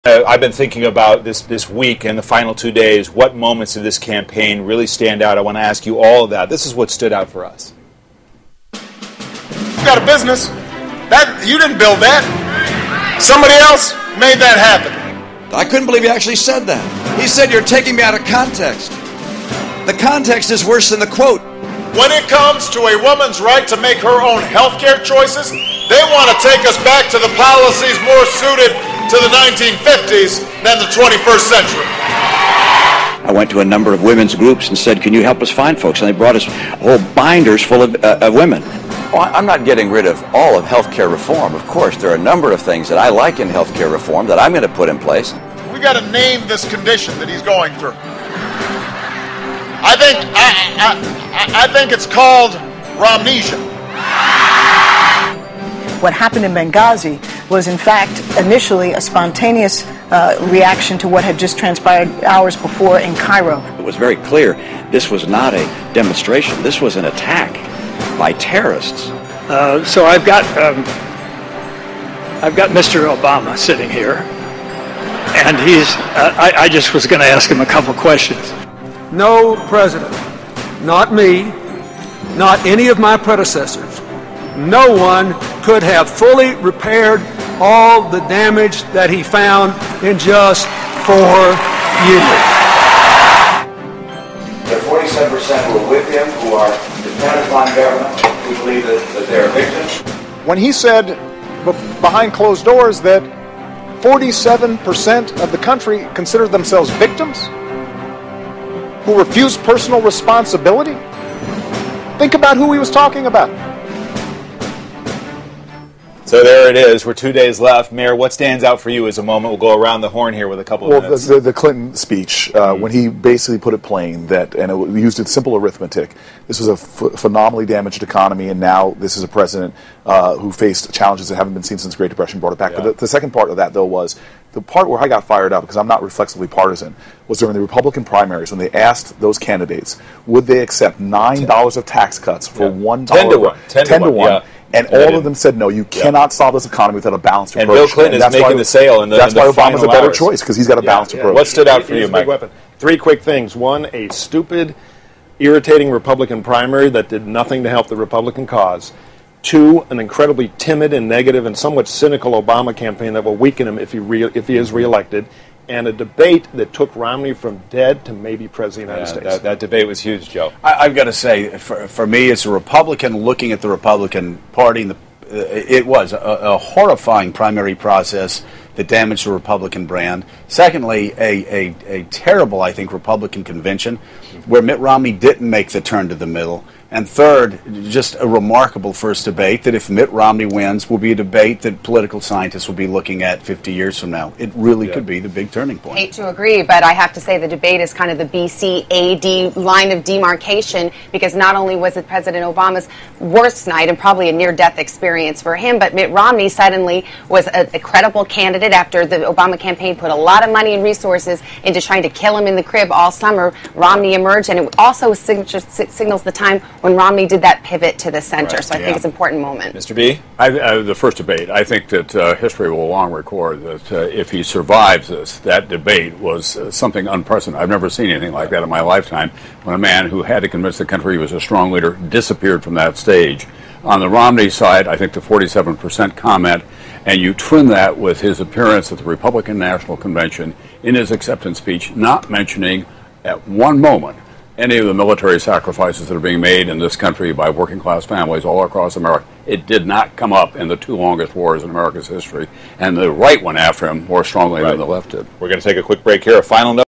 I've been thinking about this week and the final 2 days. What moments of this campaign really stand out? I want to ask you all of that. This is what stood out for us. You got a business. You didn't build that. Somebody else made that happen. I couldn't believe he actually said that. He said, "You're taking me out of context." The context is worse than the quote. When it comes to a woman's right to make her own health care choices, they want to take us back to the policies more suited to the 1950s than the 21st century. I went to a number of women's groups and said, "Can you help us find folks?" And they brought us whole binders full of women. Well, I'm not getting rid of all of health care reform. Of course, there are a number of things that I like in health care reform that I'm going to put in place. We got to name this condition that he's going through. I think it's called Romnesia. What happened in Benghazi was, in fact, initially a spontaneous reaction to what had just transpired hours before in Cairo. It was very clear this was not a demonstration. This was an attack by terrorists. So I've got Mr. Obama sitting here, and I just was going to ask him a couple questions. No president, not me, not any of my predecessors, no one could have fully repaired all the damage that he found in just 4 years. The 47% who are with him, who are dependent upon government, who believe that they're victims. When he said behind closed doors that 47% of the country consider themselves victims, who refuse personal responsibility, think about who he was talking about. So there it is. We're 2 days left. Mayor, what stands out for you as a moment? We'll go around the horn here with a couple of minutes. Well, the Clinton speech, when he basically put it plain that, and it used simple arithmetic, this was a phenomenally damaged economy, and now this is a president who faced challenges that haven't been seen since the Great Depression, brought it back. Yeah. But the second part of that, though, was the part where I got fired up, because I'm not reflexively partisan, was during the Republican primaries when they asked those candidates, would they accept $9 of tax cuts for $1? 10 to 1. 10 to 1. Yeah. And all of them said, no, you cannot solve this economy without a balanced approach. And Bill Clinton is making the sale in the That's why Obama's a better hours. choice, because he's got a balanced approach. What stood out for you, Mike? Three quick things. One, a stupid, irritating Republican primary that did nothing to help the Republican cause. Two, an incredibly timid and negative and somewhat cynical Obama campaign that will weaken him if he is reelected. And a debate that took Romney from dead to maybe president of the United States. That debate was huge, Joe. I've got to say, for me, as a Republican looking at the Republican Party, and it was a horrifying primary process that damaged the Republican brand. Secondly, a terrible, I think, Republican convention where Mitt Romney didn't make the turn to the middle. And third, just a remarkable first debate that if Mitt Romney wins will be a debate that political scientists will be looking at 50 years from now. It really could be the big turning point. I hate to agree, but I have to say the debate is kind of the BC-AD line of demarcation, because not only was it President Obama's worst night and probably a near-death experience for him, but Mitt Romney suddenly was a credible candidate after the Obama campaign put a lot of money and resources into trying to kill him in the crib all summer. Romney emerged, and it also signals the time when Romney did that pivot to the center. Right. So I think it's an important moment. Mr. B? The first debate, I think that history will long record that if he survives this, that debate was something unprecedented. I've never seen anything like that in my lifetime, when a man who had to convince the country he was a strong leader disappeared from that stage. On the Romney side, I think the 47% comment, and you trim that with his appearance at the Republican National Convention in his acceptance speech, not mentioning at one moment any of the military sacrifices that are being made in this country by working-class families all across America. It did not come up in the two longest wars in America's history, and the right went after him more strongly than the left did. We're going to take a quick break here. A final note.